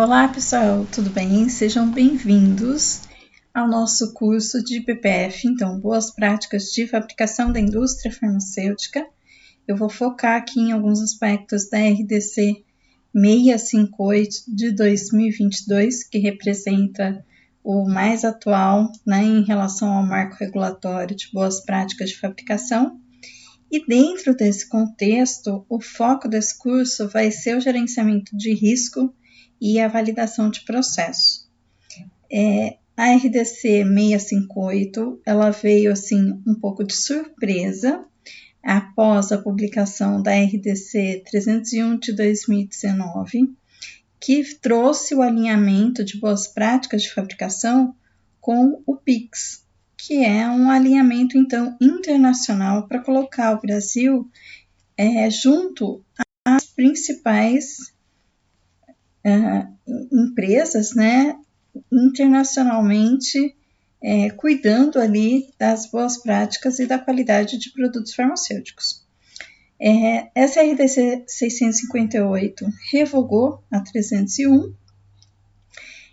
Olá pessoal, tudo bem? Sejam bem-vindos ao nosso curso de PPF, então, Boas Práticas de Fabricação da Indústria Farmacêutica. Eu vou focar aqui em alguns aspectos da RDC 658 de 2022, que representa o mais atual, né, em relação ao marco regulatório de boas práticas de fabricação. E dentro desse contexto, o foco desse curso vai ser o gerenciamento de risco e a validação de processo. A RDC 658, ela veio assim um pouco de surpresa após a publicação da RDC 301 de 2019, que trouxe o alinhamento de boas práticas de fabricação com o PIX, que é um alinhamento então internacional para colocar o Brasil junto às principais empresas, né, internacionalmente, cuidando ali das boas práticas e da qualidade de produtos farmacêuticos. Essa RDC 658 revogou a 301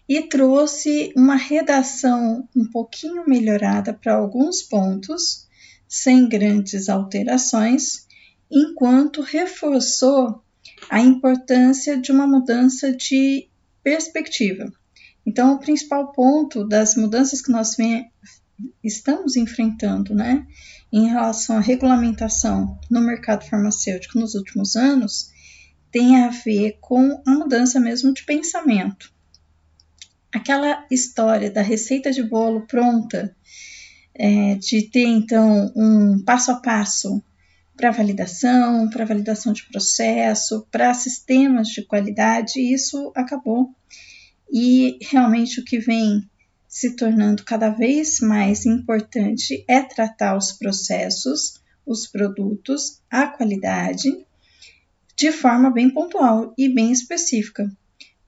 e trouxe uma redação um pouquinho melhorada para alguns pontos, sem grandes alterações, enquanto reforçou a importância de uma mudança de perspectiva. Então, o principal ponto das mudanças que nós estamos enfrentando, né, em relação à regulamentação no mercado farmacêutico nos últimos anos, tem a ver com a mudança mesmo de pensamento. Aquela história da receita de bolo pronta, de ter então um passo a passo para validação de processo, para sistemas de qualidade, isso acabou. E realmente o que vem se tornando cada vez mais importante é tratar os processos, os produtos, a qualidade, de forma bem pontual e bem específica,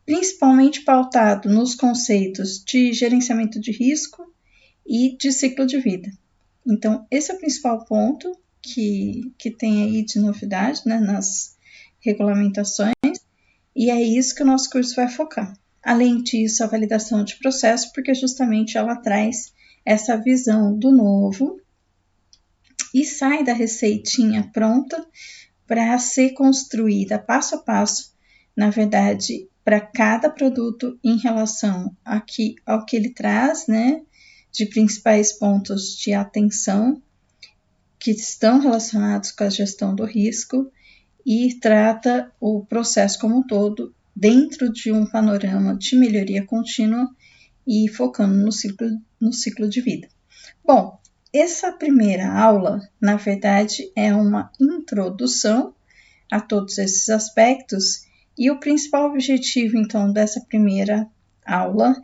principalmente pautado nos conceitos de gerenciamento de risco e de ciclo de vida. Então, esse é o principal ponto que tem aí de novidade, né, nas regulamentações, e é isso que o nosso curso vai focar. Além disso, a validação de processo, porque justamente ela traz essa visão do novo e sai da receitinha pronta para ser construída passo a passo, na verdade, para cada produto em relação ao que ele traz, né, de principais pontos de atenção que estão relacionados com a gestão do risco e trata o processo como um todo dentro de um panorama de melhoria contínua e focando no ciclo de vida. Bom, essa primeira aula, na verdade, é uma introdução a todos esses aspectos e o principal objetivo, então, dessa primeira aula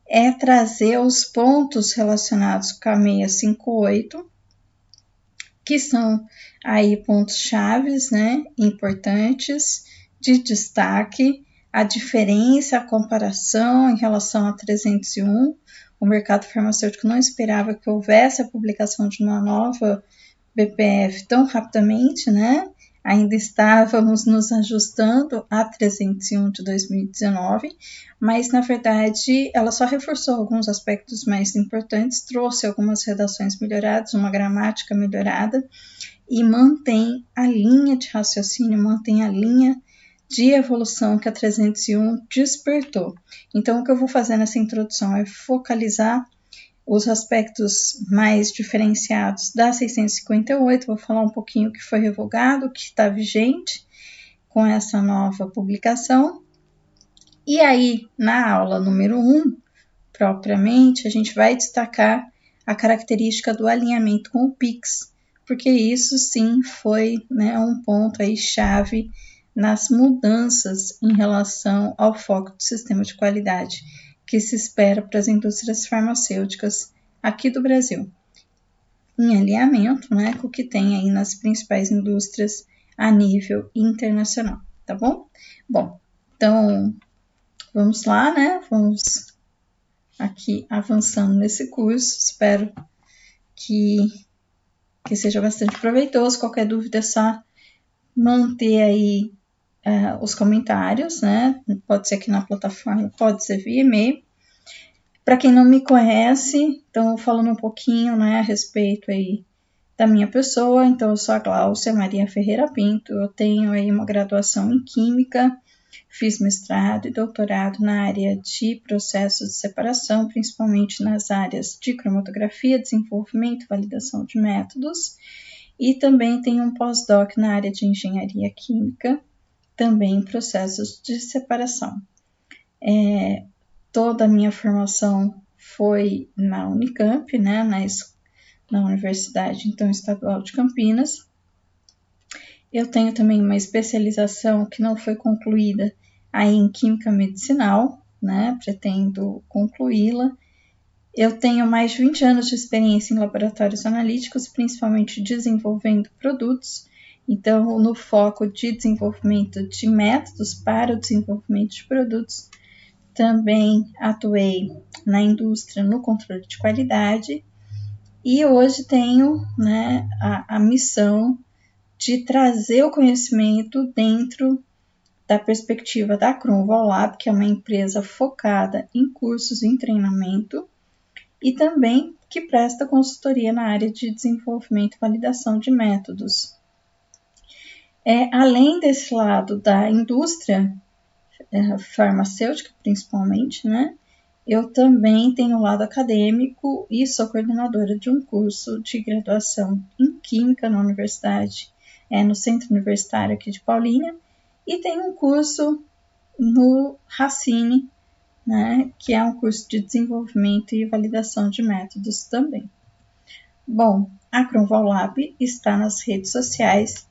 é trazer os pontos relacionados com a 658, que são aí pontos chaves, né, importantes, de destaque, a diferença, a comparação em relação a 301. O mercado farmacêutico não esperava que houvesse a publicação de uma nova BPF tão rapidamente, né? Ainda estávamos nos ajustando a 301 de 2019, mas na verdade ela só reforçou alguns aspectos mais importantes, trouxe algumas redações melhoradas, uma gramática melhorada e mantém a linha de raciocínio, mantém a linha de evolução que a 301 despertou. Então, o que eu vou fazer nessa introdução é focalizar os aspectos mais diferenciados da 658, vou falar um pouquinho o que foi revogado, o que está vigente com essa nova publicação. E aí, na aula número 1, propriamente, a gente vai destacar a característica do alinhamento com o PIX, porque isso sim foi, né, um ponto aí chave nas mudanças em relação ao foco do sistema de qualidade que se espera para as indústrias farmacêuticas aqui do Brasil, em alinhamento, né, com o que tem aí nas principais indústrias a nível internacional, tá bom? Bom, então vamos lá, né, vamos aqui avançando nesse curso, espero que seja bastante proveitoso. Qualquer dúvida é só manter aí os comentários, né? Pode ser aqui na plataforma, pode ser via e-mail. Para quem não me conhece, então falando um pouquinho, né, a respeito aí da minha pessoa, então eu sou a Gláucia Maria Ferreira Pinto, eu tenho aí uma graduação em Química, fiz mestrado e doutorado na área de processos de separação, principalmente nas áreas de cromatografia, desenvolvimento e validação de métodos, e também tenho um pós-doc na área de engenharia química, também em processos de separação. Toda a minha formação foi na Unicamp, né, na Universidade então, Estadual de Campinas. Eu tenho também uma especialização que não foi concluída aí em Química Medicinal, né, pretendo concluí-la. Eu tenho mais de 20 anos de experiência em laboratórios analíticos, principalmente desenvolvendo produtos, então no foco de desenvolvimento de métodos para o desenvolvimento de produtos. Também atuei na indústria no controle de qualidade e hoje tenho, né, a missão de trazer o conhecimento dentro da perspectiva da Cronval Lab, que é uma empresa focada em cursos em treinamento e também que presta consultoria na área de desenvolvimento e validação de métodos. Além desse lado da indústria farmacêutica, principalmente, né? Eu também tenho o lado acadêmico e sou coordenadora de um curso de graduação em Química na universidade, no Centro Universitário aqui de Paulínia, e tenho um curso no Racine, né, que é um curso de desenvolvimento e validação de métodos também. Bom, a Cronval Lab está nas redes sociais.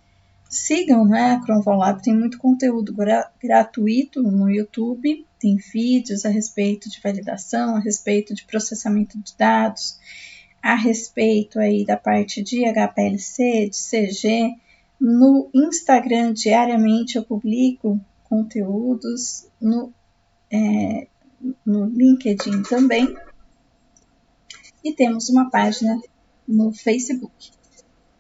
Sigam, né, a Cronval Lab, tem muito conteúdo gratuito no YouTube, tem vídeos a respeito de validação, a respeito de processamento de dados, a respeito aí da parte de HPLC, de CG. No Instagram, diariamente, eu publico conteúdos, no LinkedIn também, e temos uma página no Facebook.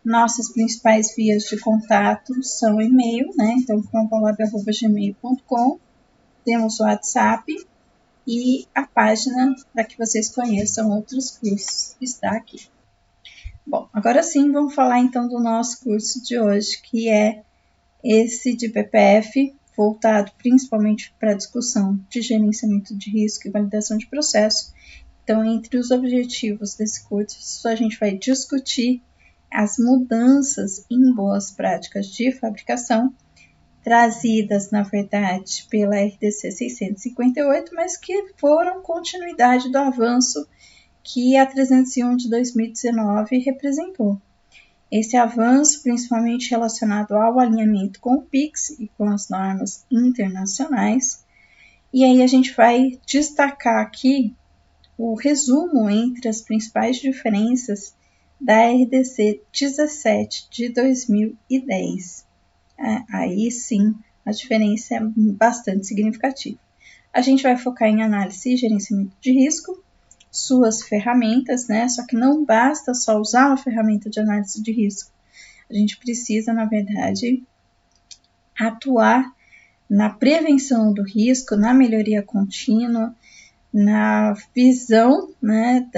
Nossas principais vias de contato são e-mail, né? Então, cronvalab@gmail.com. Temos o WhatsApp e a página para que vocês conheçam outros cursos que está aqui. Bom, agora sim, vamos falar então do nosso curso de hoje, que é esse de PPF, voltado principalmente para a discussão de gerenciamento de risco e validação de processo. Então, entre os objetivos desse curso, a gente vai discutir as mudanças em boas práticas de fabricação, trazidas, na verdade, pela RDC 658, mas que foram continuidade do avanço que a 301 de 2019 representou. Esse avanço, principalmente relacionado ao alinhamento com o PIX e com as normas internacionais. E aí a gente vai destacar aqui o resumo entre as principais diferenças da RDC 17 de 2010. Aí sim, a diferença é bastante significativa. A gente vai focar em análise e gerenciamento de risco, suas ferramentas, né? Só que não basta só usar uma ferramenta de análise de risco. A gente precisa, na verdade, atuar na prevenção do risco, na melhoria contínua, na visão, né,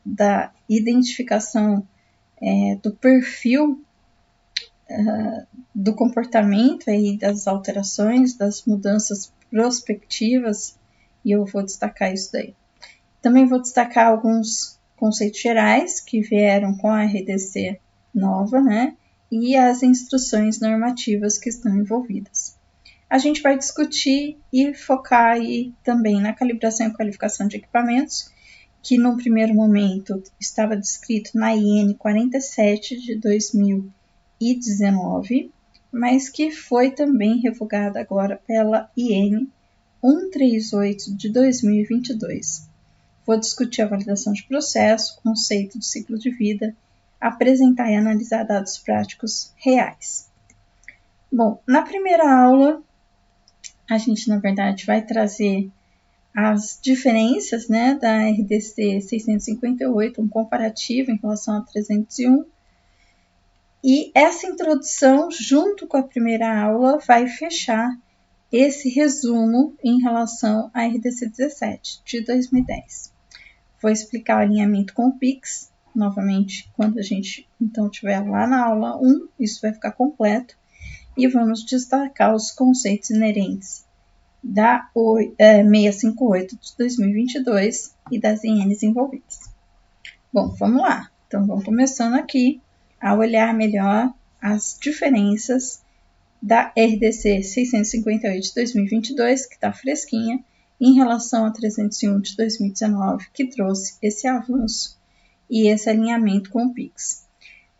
da identificação do perfil do comportamento aí, das alterações, das mudanças prospectivas, e eu vou destacar isso daí. Também vou destacar alguns conceitos gerais que vieram com a RDC nova, né, e as instruções normativas que estão envolvidas. A gente vai discutir e focar aí também na calibração e qualificação de equipamentos, que no primeiro momento estava descrito na IN 47 de 2019, mas que foi também revogada agora pela IN 138 de 2022. Vou discutir a validação de processo, conceito de ciclo de vida, apresentar e analisar dados práticos reais. Bom, na primeira aula, a gente, na verdade, vai trazer as diferenças, né, da RDC 658, um comparativo em relação a 301, E essa introdução, junto com a primeira aula, vai fechar esse resumo em relação à RDC 17 de 2010. Vou explicar o alinhamento com o PIX, novamente, quando a gente então estiver lá na aula 1, isso vai ficar completo, e vamos destacar os conceitos inerentes da 658 de 2022 e das INs envolvidas. Bom, vamos lá. Então, vamos começando aqui a olhar melhor as diferenças da RDC 658 de 2022, que está fresquinha, em relação a 301 de 2019, que trouxe esse avanço e esse alinhamento com o PIX.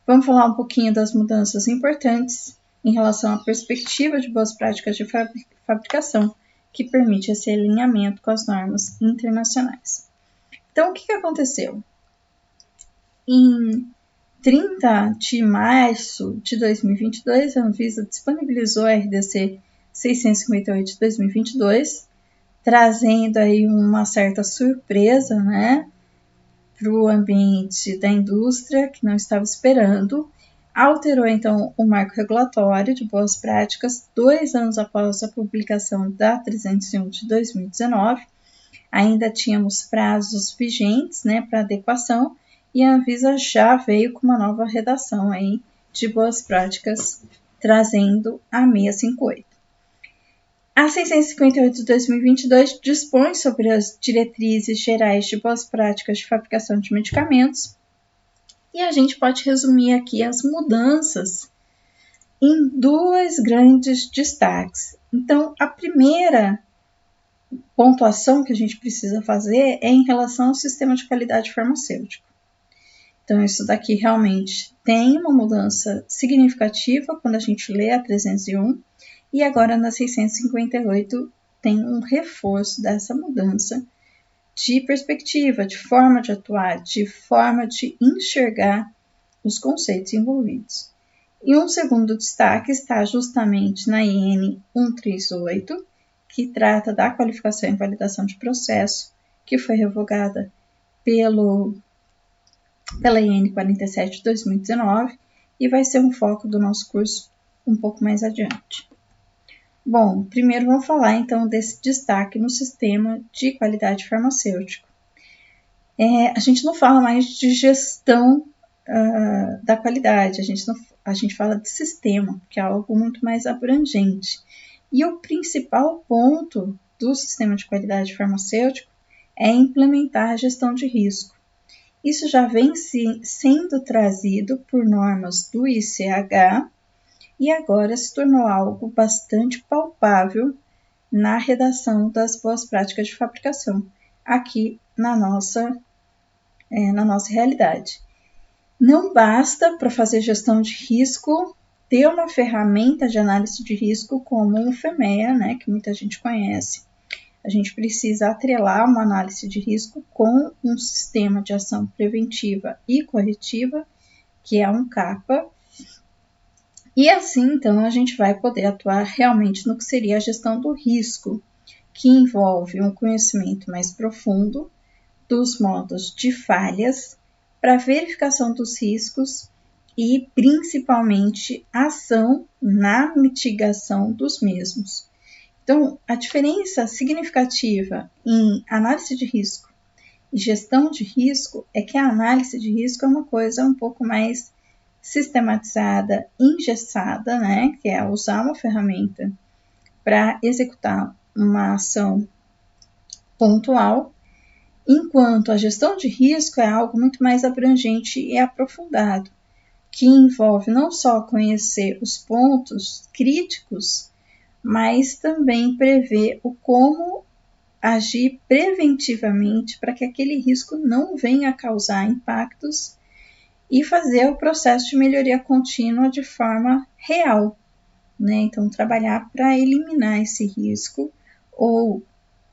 Vamos falar um pouquinho das mudanças importantes em relação à perspectiva de boas práticas de fabricação, que permite esse alinhamento com as normas internacionais. Então, o que aconteceu? Em 30 de março de 2022, a Anvisa disponibilizou a RDC 658 de 2022, trazendo aí uma certa surpresa, né, para o ambiente da indústria, que não estava esperando. Alterou, então, o marco regulatório de boas práticas 2 anos após a publicação da 301 de 2019. Ainda tínhamos prazos vigentes, né, para adequação, e a Anvisa já veio com uma nova redação aí de boas práticas, trazendo a 658. A 658 de 2022 dispõe sobre as diretrizes gerais de boas práticas de fabricação de medicamentos, e a gente pode resumir aqui as mudanças em 2 grandes destaques. Então, a primeira pontuação que a gente precisa fazer é em relação ao sistema de qualidade farmacêutico. Então, isso daqui realmente tem uma mudança significativa quando a gente lê a 301, e agora na 658 tem um reforço dessa mudança de perspectiva, de forma de atuar, de forma de enxergar os conceitos envolvidos. E um segundo destaque está justamente na IN 138, que trata da qualificação e validação de processo, que foi revogada pela IN 47 de 2019, e vai ser um foco do nosso curso um pouco mais adiante. Bom, primeiro vamos falar então desse destaque no sistema de qualidade farmacêutico. A gente não fala mais de gestão da qualidade, a gente fala de sistema, que é algo muito mais abrangente. E o principal ponto do sistema de qualidade farmacêutico é implementar a gestão de risco. Isso já vem sendo trazido por normas do ICH e agora se tornou algo bastante palpável na redação das boas práticas de fabricação, aqui na nossa realidade. Não basta para fazer gestão de risco ter uma ferramenta de análise de risco como o FEMEA, né, que muita gente conhece. A gente precisa atrelar uma análise de risco com um sistema de ação preventiva e corretiva, que é um CAPA, e assim, então, a gente vai poder atuar realmente no que seria a gestão do risco, que envolve um conhecimento mais profundo dos modos de falhas para verificação dos riscos e, principalmente, ação na mitigação dos mesmos. Então, a diferença significativa em análise de risco e gestão de risco é que a análise de risco é uma coisa um pouco mais sistematizada, engessada, né? Que é usar uma ferramenta para executar uma ação pontual, enquanto a gestão de risco é algo muito mais abrangente e aprofundado, que envolve não só conhecer os pontos críticos, mas também prever o como agir preventivamente para que aquele risco não venha a causar impactos e fazer o processo de melhoria contínua de forma real, né? Então, trabalhar para eliminar esse risco ou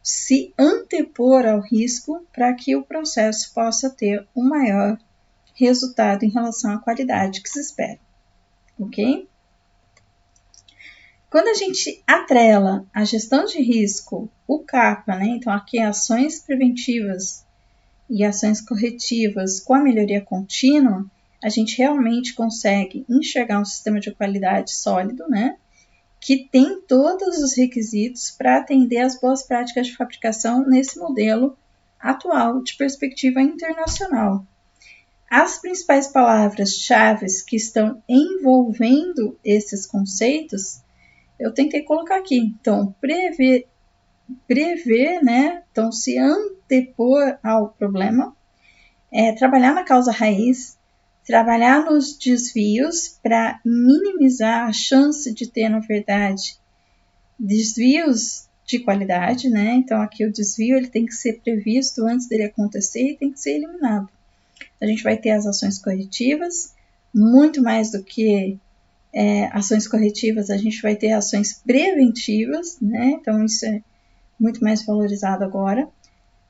se antepor ao risco para que o processo possa ter um maior resultado em relação à qualidade que se espera, ok? Quando a gente atrela a gestão de risco, o CAPA, né? Então aqui ações preventivas e ações corretivas com a melhoria contínua, a gente realmente consegue enxergar um sistema de qualidade sólido, né? Que tem todos os requisitos para atender às boas práticas de fabricação nesse modelo atual de perspectiva internacional. As principais palavras-chave que estão envolvendo esses conceitos, eu tentei colocar aqui. Então, prever, né? Então, se antepor ao problema, trabalhar na causa raiz, trabalhar nos desvios para minimizar a chance de ter, na verdade, desvios de qualidade, né? Então, aqui o desvio ele tem que ser previsto antes dele acontecer e tem que ser eliminado. A gente vai ter as ações corretivas, muito mais do que ações corretivas, a gente vai ter ações preventivas, né? Então, isso é muito mais valorizado agora.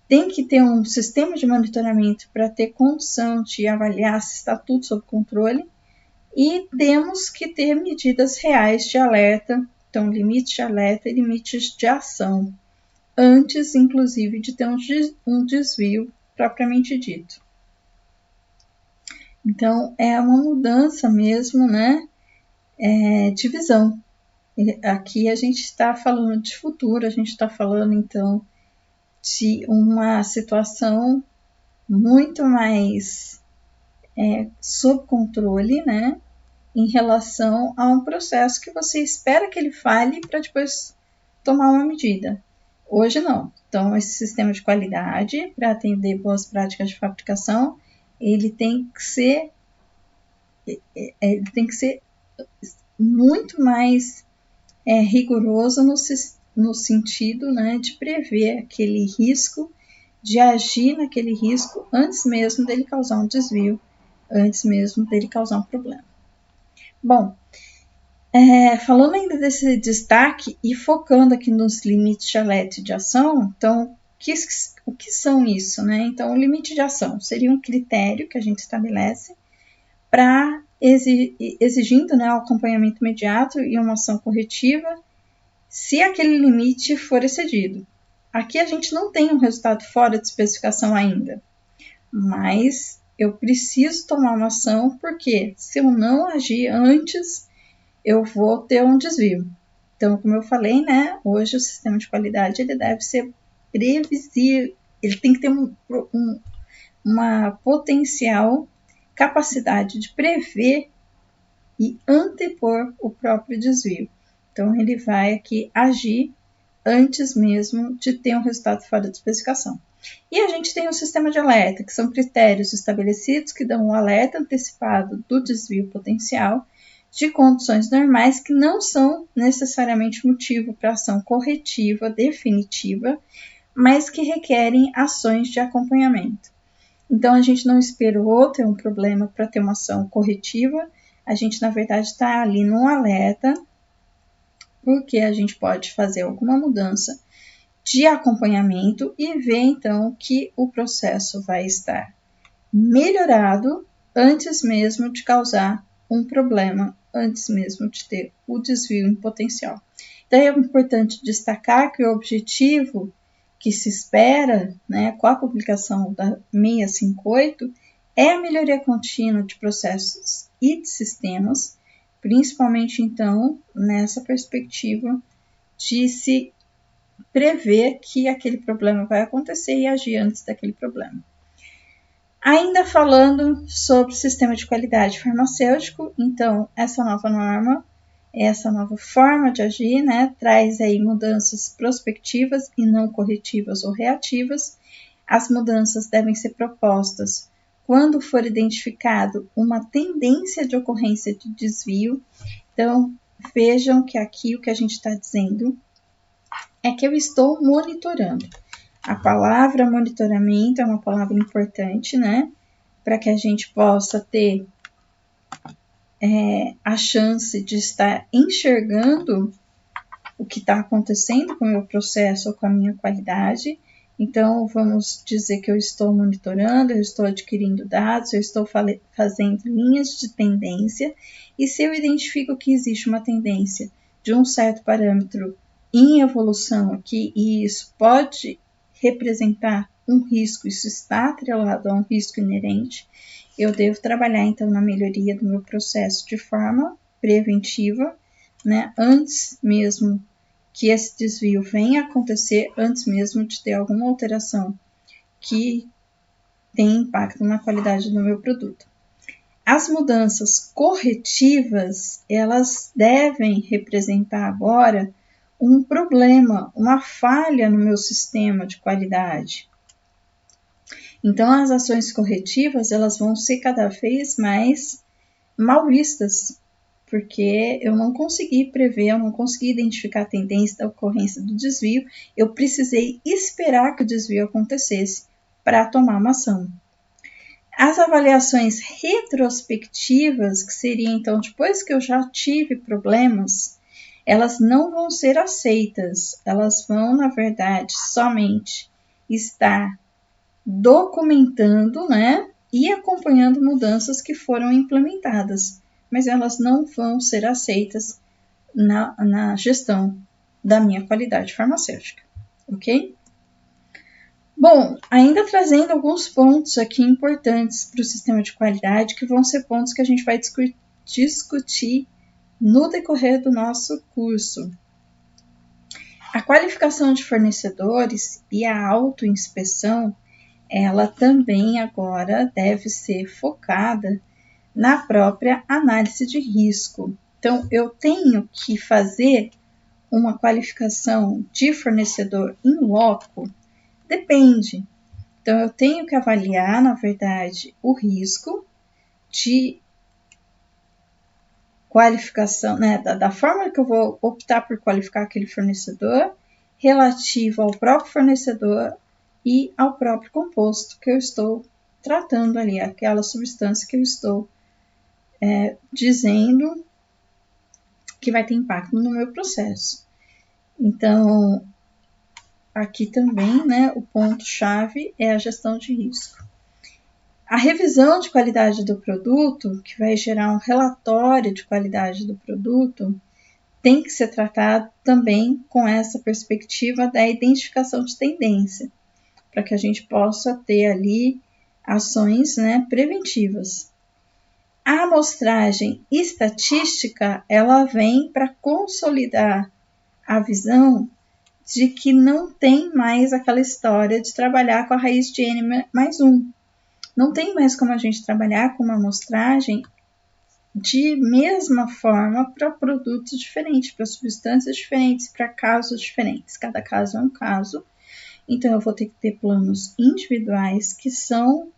Tem que ter um sistema de monitoramento para ter condição de avaliar se está tudo sob controle. E temos que ter medidas reais de alerta, então limite de alerta e limites de ação, antes, inclusive, de ter um desvio propriamente dito. Então, é uma mudança mesmo, né, de visão. Aqui a gente está falando de futuro, a gente está falando, então, de uma situação muito mais sob controle, né, em relação a um processo que você espera que ele fale para depois tomar uma medida. Hoje não. Então, esse sistema de qualidade, para atender boas práticas de fabricação, ele tem que ser muito mais rigoroso no sentido, né, de prever aquele risco, de agir naquele risco antes mesmo dele causar um desvio, antes mesmo dele causar um problema. Bom, falando ainda desse destaque e focando aqui nos limites de alerta e de ação, então, o que são isso, né? Então, o limite de ação seria um critério que a gente estabelece para exigindo, né, o acompanhamento imediato e uma ação corretiva se aquele limite for excedido. Aqui a gente não tem um resultado fora de especificação ainda, mas eu preciso tomar uma ação porque se eu não agir antes, eu vou ter um desvio. Então, como eu falei, né, hoje o sistema de qualidade ele deve ser previsível, ele tem que ter uma potencial capacidade de prever e antepor o próprio desvio. Então, ele vai aqui agir antes mesmo de ter um resultado fora de especificação. E a gente tem um sistema de alerta, que são critérios estabelecidos que dão um alerta antecipado do desvio potencial de condições normais que não são necessariamente motivo para ação corretiva definitiva, mas que requerem ações de acompanhamento. Então, a gente não esperou ter um problema para ter uma ação corretiva, a gente, na verdade, está ali num alerta, porque a gente pode fazer alguma mudança de acompanhamento e ver, então, que o processo vai estar melhorado antes mesmo de causar um problema, antes mesmo de ter o desvio em potencial. Então, é importante destacar que o objetivo que se espera, né, com a publicação da 658, é a melhoria contínua de processos e de sistemas, principalmente, então, nessa perspectiva de se prever que aquele problema vai acontecer e agir antes daquele problema. Ainda falando sobre o sistema de qualidade farmacêutico, então, essa nova norma, essa nova forma de agir, né, traz aí mudanças prospectivas e não corretivas ou reativas. As mudanças devem ser propostas quando for identificado uma tendência de ocorrência de desvio. Então, vejam que aqui o que a gente está dizendo é que eu estou monitorando. A palavra monitoramento é uma palavra importante, né? Para que a gente possa ter a chance de estar enxergando o que está acontecendo com o meu processo ou com a minha qualidade. Então, vamos dizer que eu estou monitorando, eu estou adquirindo dados, eu estou fazendo linhas de tendência, e se eu identifico que existe uma tendência de um certo parâmetro em evolução aqui, e isso pode representar um risco, isso está atrelado a um risco inerente, eu devo trabalhar, então, na melhoria do meu processo de forma preventiva, né, antes mesmo que esse desvio venha a acontecer, antes mesmo de ter alguma alteração que tem impacto na qualidade do meu produto. As mudanças corretivas, elas devem representar agora um problema, uma falha no meu sistema de qualidade. Então, as ações corretivas, elas vão ser cada vez mais mal vistas, porque eu não consegui prever, eu não consegui identificar a tendência da ocorrência do desvio, eu precisei esperar que o desvio acontecesse para tomar uma ação. As avaliações retrospectivas, que seria então depois que eu já tive problemas, elas não vão ser aceitas, elas vão, na verdade, somente estar documentando, né, e acompanhando mudanças que foram implementadas, mas elas não vão ser aceitas na gestão da minha qualidade farmacêutica, ok? Bom, ainda trazendo alguns pontos aqui importantes para o sistema de qualidade, que vão ser pontos que a gente vai discutir no decorrer do nosso curso. A qualificação de fornecedores e a autoinspeção, ela também agora deve ser focada na própria análise de risco. Então, eu tenho que fazer uma qualificação de fornecedor in loco? Depende. Então, eu tenho que avaliar, na verdade, o risco de qualificação, né, da forma que eu vou optar por qualificar aquele fornecedor, relativo ao próprio fornecedor e ao próprio composto que eu estou tratando ali, aquela substância que eu estou dizendo que vai ter impacto no meu processo. Então, aqui também, né, o ponto-chave é a gestão de risco. A revisão de qualidade do produto, que vai gerar um relatório de qualidade do produto, tem que ser tratado também com essa perspectiva da identificação de tendência, para que a gente possa ter ali ações, né, preventivas. A amostragem estatística, ela vem para consolidar a visão de que não tem mais aquela história de trabalhar com a raiz de N mais 1. Não tem mais como a gente trabalhar com uma amostragem de mesma forma para produtos diferentes, para substâncias diferentes, para casos diferentes. Cada caso é um caso. Então, eu vou ter que ter planos individuais que são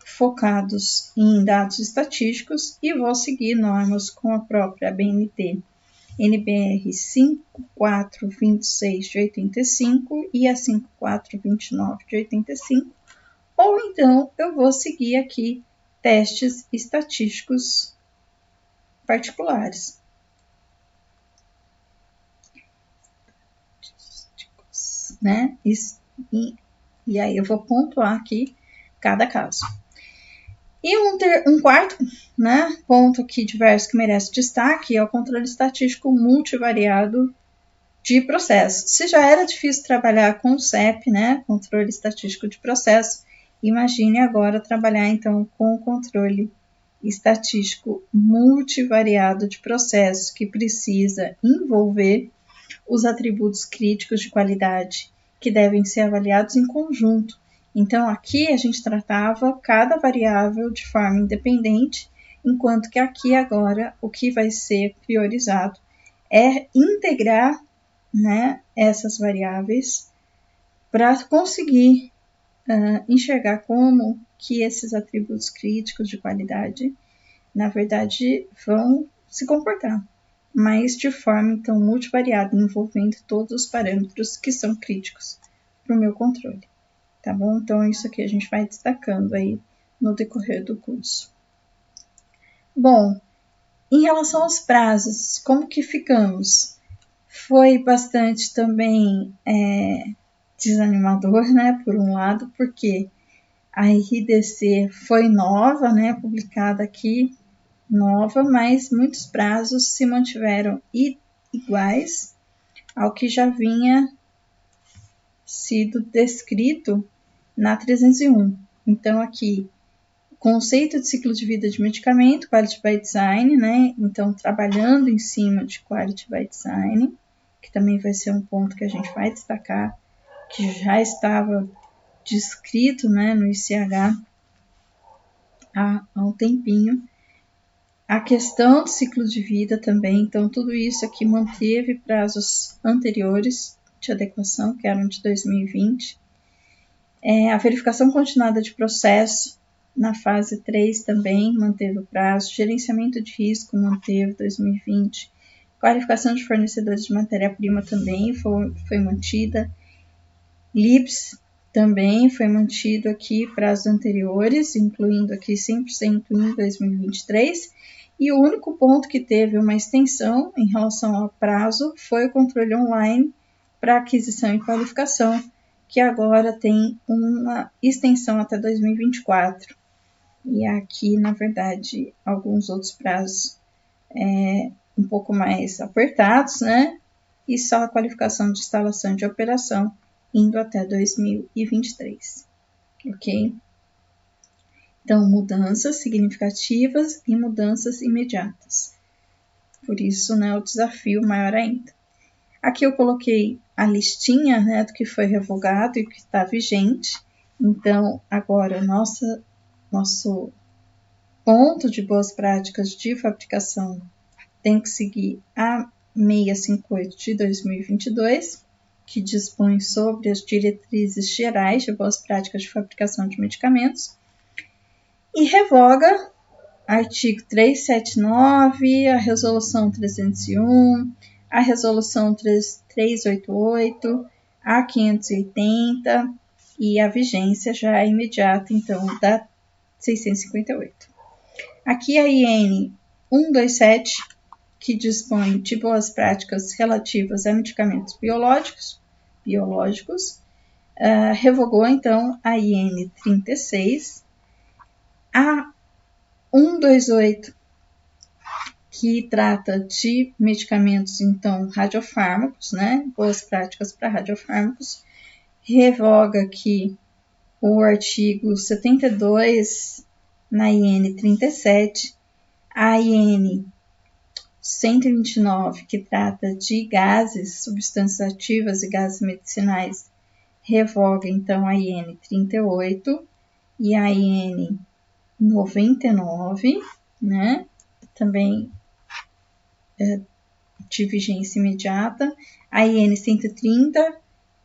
focados em dados estatísticos e vou seguir normas com a própria ABNT NBR 5426 de 85 e a 5429 de 85, ou então eu vou seguir aqui testes estatísticos particulares. Né? E aí eu vou pontuar aqui cada caso. E um quarto, né, ponto aqui diverso que merece destaque é o controle estatístico multivariado de processo. Se já era difícil trabalhar com o CEP, né, controle estatístico de processo, imagine agora trabalhar então com o controle estatístico multivariado de processo, que precisa envolver os atributos críticos de qualidade, que devem ser avaliados em conjunto. Então, aqui a gente tratava cada variável de forma independente, enquanto que aqui agora o que vai ser priorizado é integrar, né, essas variáveis para conseguir enxergar como que esses atributos críticos de qualidade, na verdade, vão se comportar, mas de forma então multivariada, envolvendo todos os parâmetros que são críticos para o meu controle. Tá bom? Então, isso aqui a gente vai destacando aí no decorrer do curso. Bom, em relação aos prazos, como que ficamos? Foi bastante também desanimador, né, por um lado, porque a RDC foi nova, né, publicada aqui, nova, mas muitos prazos se mantiveram iguais ao que já vinha sido descrito na 301. Então, aqui, conceito de ciclo de vida de medicamento, Quality by Design, né? Então, trabalhando em cima de Quality by Design, que também vai ser um ponto que a gente vai destacar, que já estava descrito, né, no ICH há um tempinho. A questão do ciclo de vida também, então tudo isso aqui manteve prazos anteriores de adequação, que eram de 2020. A verificação continuada de processo na fase 3 também manteve o prazo. Gerenciamento de risco manteve 2020. Qualificação de fornecedores de matéria-prima também foi mantida. LIPS também foi mantido aqui prazos anteriores, incluindo aqui 100% em 2023. E o único ponto que teve uma extensão em relação ao prazo foi o controle online para aquisição e qualificação, que agora tem uma extensão até 2024. E aqui, na verdade, alguns outros prazos um pouco mais apertados, né? E só a qualificação de instalação de operação indo até 2023, ok? Então, mudanças significativas e mudanças imediatas. Por isso, né, o desafio maior ainda. Aqui eu coloquei a listinha, né, do que foi revogado e o que está vigente. Então, agora, nosso ponto de boas práticas de fabricação tem que seguir a 658 de 2022, que dispõe sobre as diretrizes gerais de boas práticas de fabricação de medicamentos, e revoga artigo 379, a resolução 301, a resolução 388, a 580 e a vigência já é imediata, então, da 658. Aqui a IN 127, que dispõe de boas práticas relativas a medicamentos biológicos, revogou, então, a IN 36, a 128, que trata de medicamentos, então, radiofármacos, né, boas práticas para radiofármacos, revoga aqui o artigo 72 na IN 37, a IN 129, que trata de gases, substâncias ativas e gases medicinais, revoga então a IN 38 e a IN 99, né? Também de vigência imediata. A IN 130,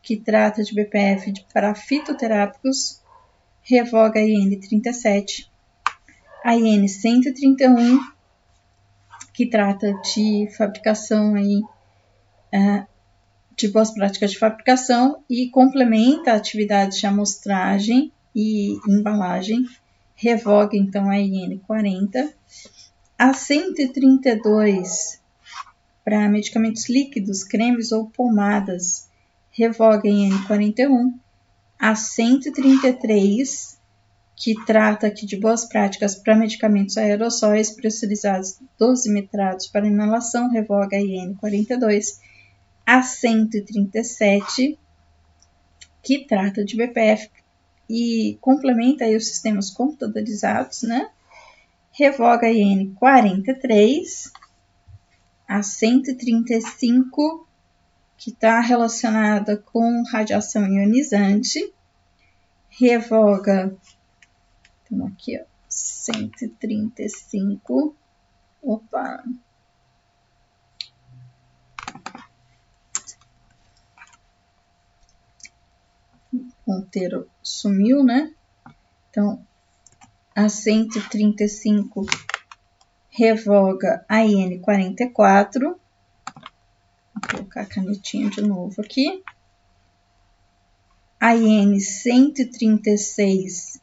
que trata de BPF para fitoterápicos, revoga a IN 37. A IN 131, que trata de fabricação aí, de boas práticas de fabricação e complementa a atividade de amostragem e embalagem, revoga então a IN 40. A 132, para medicamentos líquidos, cremes ou pomadas, revoga a IN 41. A 133, que trata aqui de boas práticas para medicamentos aerossóis pressurizados dosimetrados para inalação, revoga a IN 42. A 137, que trata de BPF e complementa aí os sistemas computadorizados, né? Revoga a IN 43. A 135, que está relacionada com radiação ionizante, revoga, então aqui, ó, 135, opa, o ponteiro sumiu, né? Então, a 135 revoga a IN 44, vou colocar a canetinha de novo aqui. A IN 136,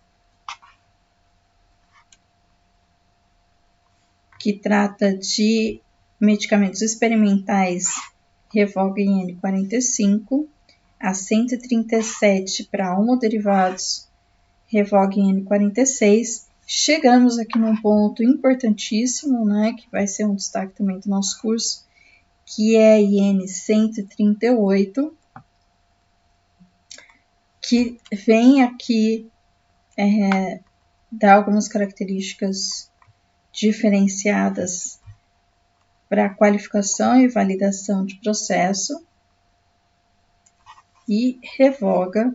que trata de medicamentos experimentais, revoga a IN 45. A 137 para homoderivados, revoga a IN 46. Chegamos aqui num ponto importantíssimo, né, que vai ser um destaque também do nosso curso, que é a IN 138, que vem aqui dar algumas características diferenciadas para qualificação e validação de processo e revoga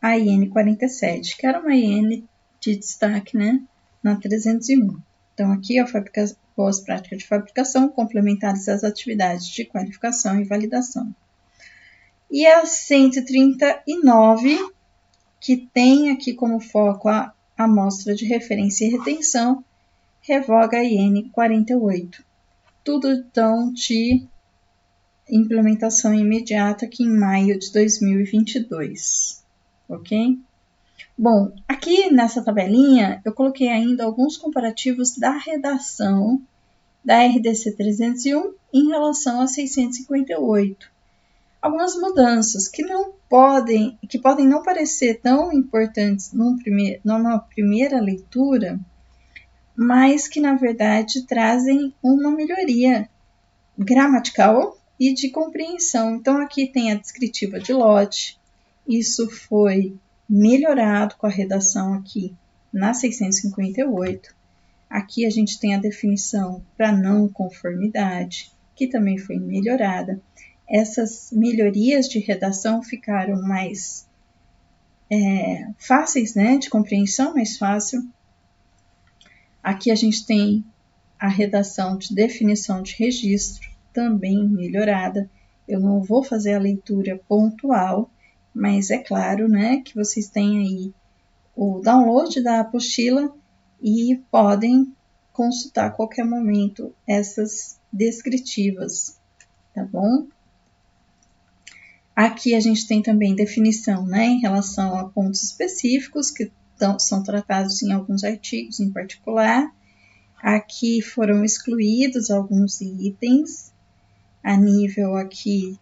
a IN 47, que era uma IN de destaque, né, na 301. Então, aqui boas práticas de fabricação complementares às atividades de qualificação e validação. E a 139, que tem aqui como foco a amostra de referência e retenção, revoga a IN 48. Tudo, então, de implementação imediata aqui em maio de 2022, ok? Bom, aqui nessa tabelinha eu coloquei ainda alguns comparativos da redação da RDC 301 em relação a 658. Algumas mudanças que podem não parecer tão importantes numa primeira leitura, mas que na verdade trazem uma melhoria gramatical e de compreensão. Então aqui tem a descritiva de lote, isso foi melhorado com a redação aqui na 658. Aqui a gente tem a definição para não conformidade, que também foi melhorada. Essas melhorias de redação ficaram mais fáceis, né, de compreensão, mais fácil. Aqui a gente tem a redação de definição de registro, também melhorada. Eu não vou fazer a leitura pontual, mas é claro, né, que vocês têm aí o download da apostila e podem consultar a qualquer momento essas descritivas, tá bom? Aqui a gente tem também definição, né, em relação a pontos específicos que são tratados em alguns artigos em particular. Aqui foram excluídos alguns itens a nível aqui,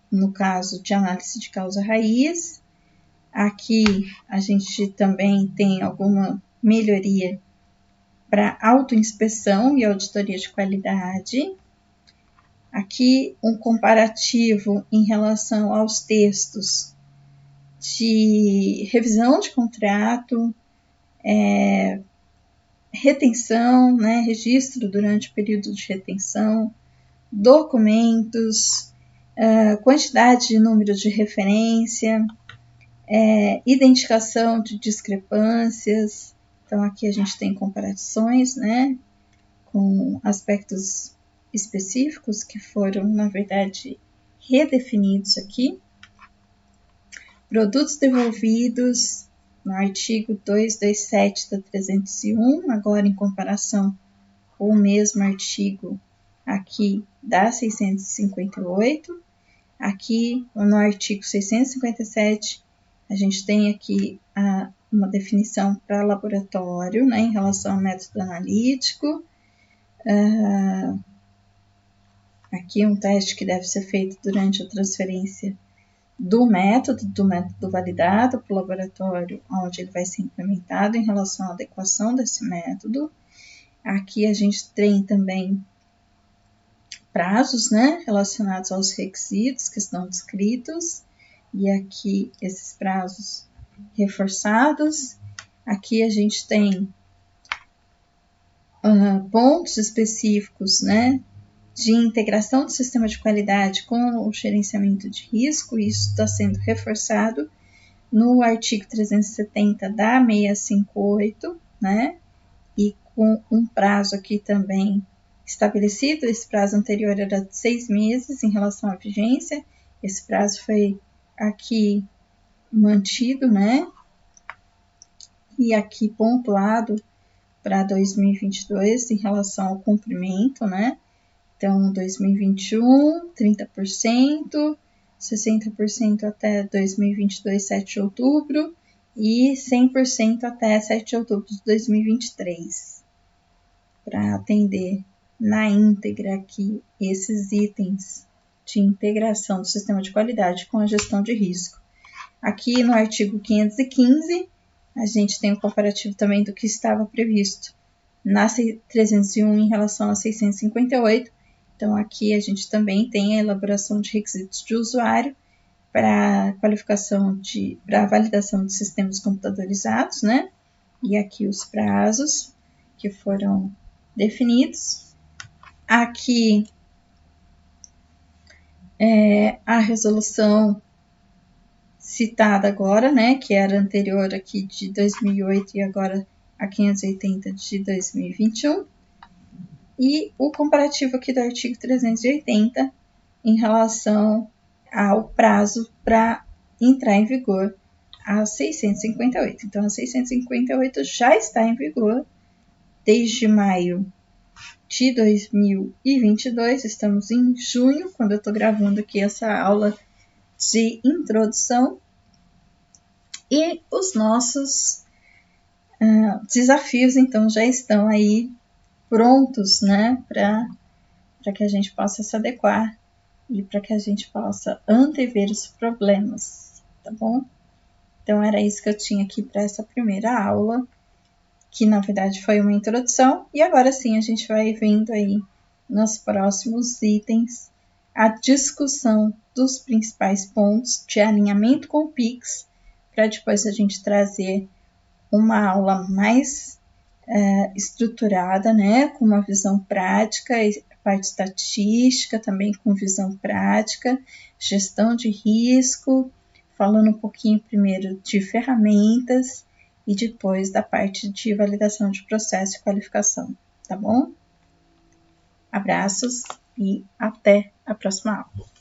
no caso de análise de causa raiz. Aqui a gente também tem alguma melhoria para autoinspeção e auditoria de qualidade. Aqui um comparativo em relação aos textos de revisão de contrato, retenção, né, registro durante o período de retenção, documentos, quantidade de número de referência, identificação de discrepâncias. Então aqui a gente tem comparações, né, com aspectos específicos que foram, na verdade, redefinidos aqui. Produtos devolvidos no artigo 227 da 301, agora em comparação com o mesmo artigo aqui da 658. Aqui no artigo 657, a gente tem aqui uma definição para laboratório, né, em relação ao método analítico. Aqui um teste que deve ser feito durante a transferência do método validado para o laboratório onde ele vai ser implementado em relação à adequação desse método. Aqui a gente tem também prazos, né, relacionados aos requisitos que estão descritos, e aqui esses prazos reforçados. Aqui a gente tem pontos específicos, né, de integração do sistema de qualidade com o gerenciamento de risco. Isso está sendo reforçado no artigo 370 da 658, né, e com um prazo aqui também estabelecido. Esse prazo anterior era de 6 meses em relação à vigência, esse prazo foi aqui mantido, né, e aqui pontuado para 2022 em relação ao cumprimento, né. Então, 2021, 30%, 60% até 2022, 7 de outubro, e 100% até 7 de outubro de 2023, para atender na íntegra aqui esses itens de integração do sistema de qualidade com a gestão de risco. Aqui no artigo 515, a gente tem o comparativo também do que estava previsto na 301 em relação a 658. Então, aqui a gente também tem a elaboração de requisitos de usuário para qualificação para validação de sistemas computadorizados, né? E aqui os prazos que foram definidos. Aqui a resolução citada agora, né? Que era anterior aqui de 2008 e agora a 580 de 2021. E o comparativo aqui do artigo 380 em relação ao prazo para entrar em vigor a 658. Então, a 658 já está em vigor desde maio de 2022. Estamos em junho, quando eu estou gravando aqui essa aula de introdução. E os nossos desafios, então, já estão aí prontos, né, para que a gente possa se adequar e para que a gente possa antever os problemas, tá bom? Então, era isso que eu tinha aqui para essa primeira aula, que na verdade foi uma introdução, e agora sim a gente vai vendo aí nos próximos itens a discussão dos principais pontos de alinhamento com o PIX, para depois a gente trazer uma aula mais estruturada, né, com uma visão prática, e parte estatística também com visão prática, gestão de risco, falando um pouquinho primeiro de ferramentas e depois da parte de validação de processo e qualificação, tá bom? Abraços e até a próxima aula.